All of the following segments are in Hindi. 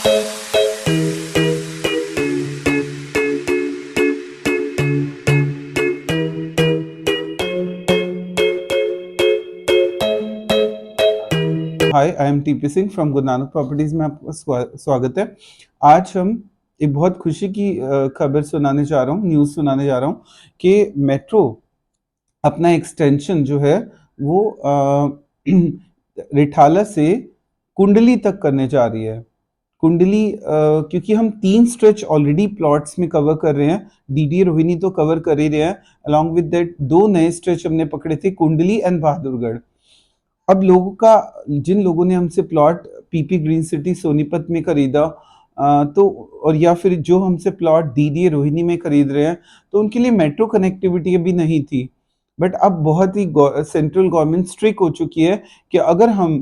Hi, I am TP Singh from Guru Nanak properties में आपका स्वागत है। आज हम एक बहुत खुशी की खबर सुनाने जा रहा हूँ, न्यूज़ सुनाने जा रहा हूँ कि मेट्रो अपना एक्सटेंशन जो है वो रिठाला से कुंडली तक करने जा रही है। कुंडली क्योंकि हम 3 स्ट्रेच ऑलरेडी प्लॉट्स में कवर कर रहे हैं, डीडी रोहिणी तो कवर कर ही रहे हैं, अलॉन्ग विद दैट 2 नए स्ट्रेच हमने पकड़े थे, कुंडली एंड बहादुरगढ़। अब लोगों का, जिन लोगों ने हमसे plot PP green city Sonipat में खरीदा तो और या फिर जो हमसे प्लॉट डीडीए रोहिणी में खरीद रहे हैं, तो उनके लिए मेट्रो कनेक्टिविटी अभी नहीं थी। बट अब बहुत ही सेंट्रल गवर्नमेंट स्ट्रिक्ट हो चुकी है कि अगर हम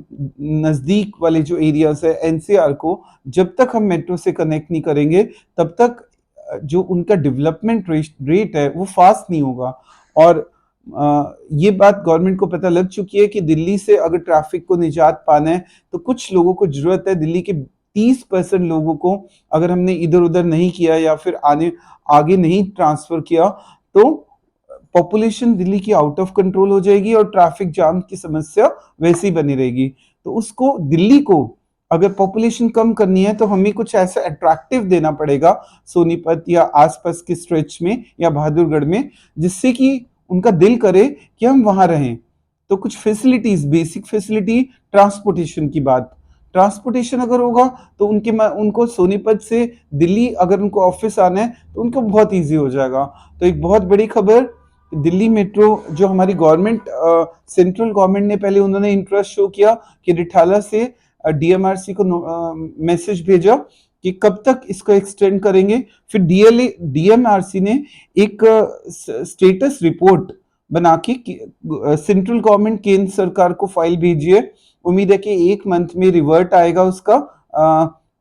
नज़दीक वाले जो एरियाज है एनसीआर को जब तक हम मेट्रो से कनेक्ट नहीं करेंगे तब तक जो उनका डेवलपमेंट रेट है वो फास्ट नहीं होगा। और ये बात गवर्नमेंट को पता लग चुकी है कि दिल्ली से अगर ट्रैफिक को निजात पाना है तो कुछ लोगों को जरूरत है, दिल्ली के 30% लोगों को अगर हमने इधर उधर नहीं किया या फिर आगे नहीं ट्रांसफर किया तो पॉपुलेशन दिल्ली की आउट ऑफ कंट्रोल हो जाएगी और ट्रैफिक जाम की समस्या वैसी बनी रहेगी। तो उसको, दिल्ली को अगर पॉपुलेशन कम करनी है तो हमें कुछ ऐसा अट्रैक्टिव देना पड़ेगा सोनीपत या आसपास के स्ट्रेच में या बहादुरगढ़ में, जिससे कि उनका दिल करे कि हम वहां रहें। तो कुछ फैसिलिटीज, बेसिक फैसिलिटी, ट्रांसपोर्टेशन की बात, ट्रांसपोर्टेशन अगर होगा तो उनको सोनीपत से दिल्ली अगर उनको ऑफिस आना है तो उनको बहुत इजी हो जाएगा। तो एक बहुत बड़ी खबर, दिल्ली मेट्रो जो हमारी गवर्नमेंट, सेंट्रल गवर्नमेंट ने पहले उन्होंने इंटरेस्ट शो किया कि रिठाला से डीएमआरसी को मैसेज भेजा कि कब तक इसको एक्सटेंड करेंगे। फिर डीएमआरसी ने एक स्टेटस रिपोर्ट बना के सेंट्रल गवर्नमेंट केंद्र सरकार को फाइल भेजी है। उम्मीद है कि 1 मंथ में रिवर्ट आएगा उसका,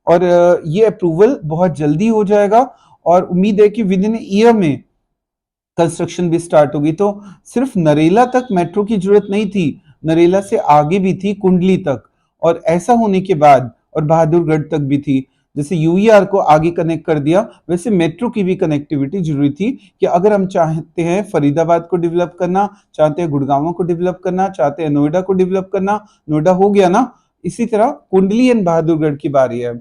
और ये अप्रूवल बहुत जल्दी हो जाएगा और उम्मीद है कि विद इन ईयर में कंस्ट्रक्शन भी स्टार्ट होगी। तो सिर्फ नरेला तक मेट्रो की जरूरत नहीं थी, नरेला से आगे भी थी, कुंडली तक, और ऐसा होने के बाद और बहादुरगढ़ तक भी थी। जैसे यूईआर को आगे कनेक्ट कर दिया वैसे मेट्रो की भी कनेक्टिविटी जरूरी थी कि अगर हम चाहते हैं फरीदाबाद को डेवलप करना, चाहते हैं गुड़गांव को डेवलप करना, चाहते हैं नोएडा को डेवलप करना, नोएडा हो गया ना, इसी तरह कुंडली एंड बहादुरगढ़ की बारी है।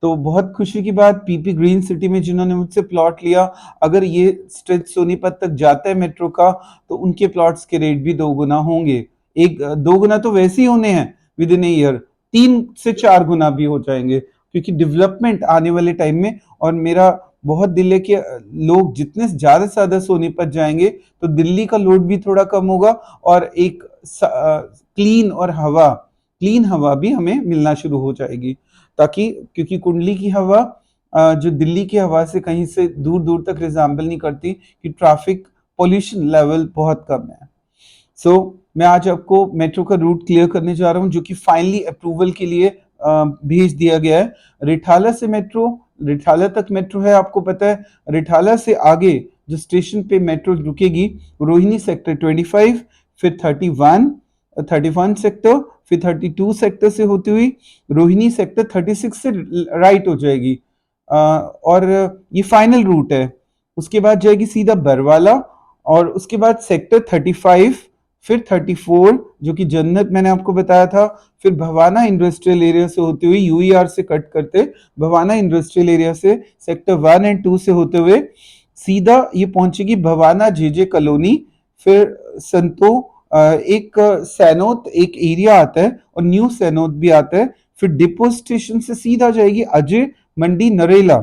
तो बहुत खुशी की बात, पीपी ग्रीन सिटी में जिन्होंने मुझसे प्लॉट लिया, अगर ये स्ट्रेच सोनीपत तक जाता है मेट्रो का तो उनके प्लॉट्स के रेट भी 2 गुना होंगे। 2 गुना तो वैसे ही होने हैं विद इन ए ईयर, 3 से 4 गुना भी हो जाएंगे क्योंकि डेवलपमेंट आने वाले टाइम में। और मेरा बहुत दिल है कि लोग जितने ज्यादा से ज्यादा सोनीपत जाएंगे तो दिल्ली का लोड भी थोड़ा कम होगा और एक क्लीन हवा भी हमें मिलना शुरू हो जाएगी। ताकि, क्योंकि कुंडली की हवा जो दिल्ली की हवा से कहीं से दूर दूर तक रिजेंबल नहीं करती, कि ट्रैफिक पोल्यूशन लेवल बहुत कम है। सो मैं आज आपको मेट्रो का रूट क्लियर करने जा रहा हूँ जो कि फाइनली अप्रूवल के लिए भेज दिया गया है। रिठाला से मेट्रो, रिठाला तक मेट्रो है, आपको पता है। रिठाला से आगे जो स्टेशन पे मेट्रो रुकेगी, रोहिणी सेक्टर 25, फिर 31 सेक्टर, फिर 32 सेक्टर से होती हुई रोहिणी सेक्टर 36 से राइट हो जाएगी, और ये फाइनल रूट है। उसके बाद जाएगी सीधा बरवाला, और उसके बाद सेक्टर 35, फिर 34 जो कि जन्नत मैंने आपको बताया था, फिर भवाना इंडस्ट्रियल एरिया से होते हुए यूईआर से कट करते भवाना इंडस्ट्रियल एरिया से सेक्टर 1 एंड 2 से होते हुए सीधा ये पहुंचेगी भवाना जेजे कॉलोनी। फिर संतो, एक सैनोत एक एरिया आता है और न्यू सैनोत भी आता है। फिर डिपो स्टेशन से सीधा जाएगी अजय मंडी नरेला,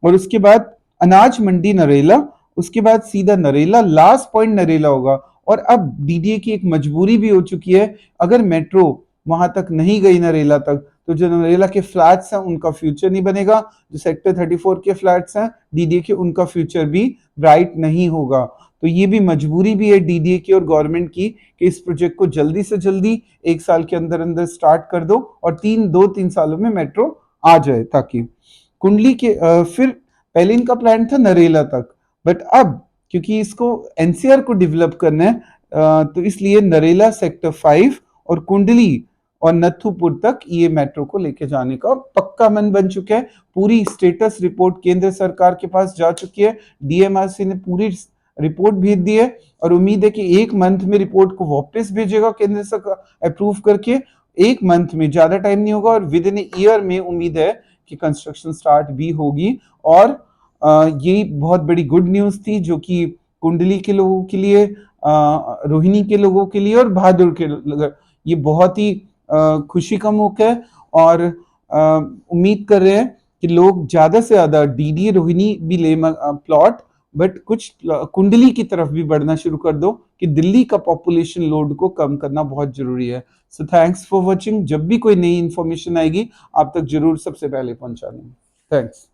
और उसके बाद अनाज मंडी नरेला, उसके बाद सीधा नरेला, लास्ट पॉइंट नरेला होगा। और अब डीडीए की एक मजबूरी भी हो चुकी है, अगर मेट्रो वहां तक नहीं गई नरेला तक तो जो नरेला के फ्लैट्स हैं उनका फ्यूचर नहीं बनेगा, जो सेक्टर 34 के फ्लैट्स हैं डीडीए के उनका फ्यूचर भी ब्राइट नहीं होगा। तो ये भी मजबूरी भी है डीडीए की और गवर्नमेंट की कि इस प्रोजेक्ट को जल्दी से जल्दी 1 साल के अंदर अंदर स्टार्ट कर दो और 2-3 सालों में मेट्रो आ जाए। ताकि कुंडली के फिर पहले इनका प्लान था नरेला तक, बट अब क्योंकि इसको एनसीआर को डेवलप करना है, तो इसलिए नरेला सेक्टर 5 और कुंडली और नथुपुर तक ये मेट्रो को लेके जाने का पक्का मन बन चुका है। पूरी स्टेटस रिपोर्ट केंद्र सरकार के पास जा चुकी है, डीएमआरसी ने पूरी रिपोर्ट भेज दी है और उम्मीद है कि 1 मंथ में रिपोर्ट को वापस भेजेगा केंद्र सरकार अप्रूव करके। 1 मंथ में, ज्यादा टाइम नहीं होगा और विद इन ईयर में उम्मीद है कि कंस्ट्रक्शन स्टार्ट भी होगी। और ये बहुत बड़ी गुड न्यूज थी जो कि कुंडली के लोगों के लिए, रोहिणी के लोगों के लिए और बहादुर के लिए ये बहुत ही खुशी का मौका है। और उम्मीद कर रहे हैं कि लोग ज्यादा से ज्यादा डीडी रोहिणी भी ले प्लॉट, बट कुछ कुंडली की तरफ भी बढ़ना शुरू कर दो कि दिल्ली का पॉपुलेशन लोड को कम करना बहुत जरूरी है। So thanks for watching. जब भी कोई नई इंफॉर्मेशन आएगी आप तक जरूर सबसे पहले पहुंचा देंगे। थैंक्स।